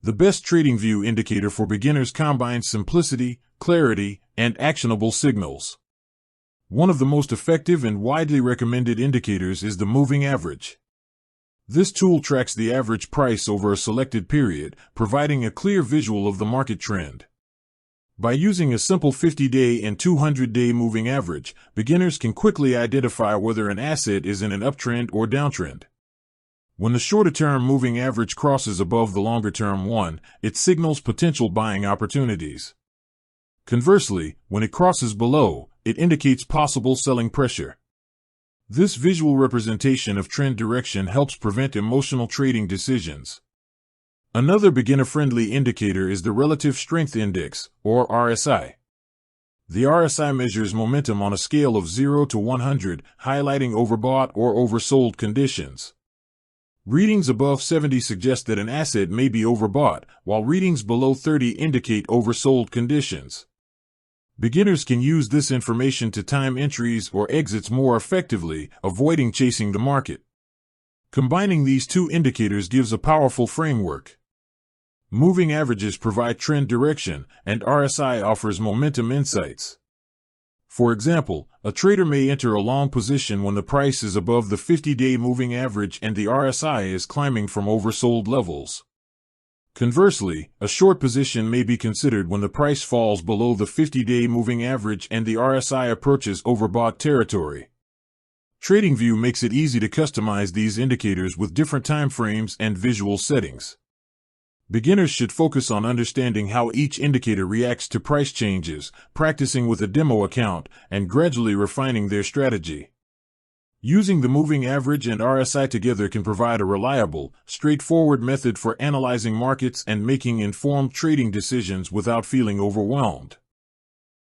The best TradingView indicator for beginners combines simplicity, clarity, and actionable signals. One of the most effective and widely recommended indicators is the moving average. This tool tracks the average price over a selected period, providing a clear visual of the market trend. By using a simple 50-day and 200-day moving average, beginners can quickly identify whether an asset is in an uptrend or downtrend. When the shorter-term moving average crosses above the longer-term one, it signals potential buying opportunities. Conversely, when it crosses below, it indicates possible selling pressure. This visual representation of trend direction helps prevent emotional trading decisions. Another beginner-friendly indicator is the Relative Strength Index, or RSI. The RSI measures momentum on a scale of 0 to 100, highlighting overbought or oversold conditions. Readings above 70 suggest that an asset may be overbought, while readings below 30 indicate oversold conditions. Beginners can use this information to time entries or exits more effectively, avoiding chasing the market. Combining these two indicators gives a powerful framework. Moving averages provide trend direction, and RSI offers momentum insights. For example, a trader may enter a long position when the price is above the 50-day moving average and the RSI is climbing from oversold levels. Conversely, a short position may be considered when the price falls below the 50-day moving average and the RSI approaches overbought territory. TradingView makes it easy to customize these indicators with different time frames and visual settings. Beginners should focus on understanding how each indicator reacts to price changes, practicing with a demo account, and gradually refining their strategy. Using the moving average and RSI together can provide a reliable, straightforward method for analyzing markets and making informed trading decisions without feeling overwhelmed.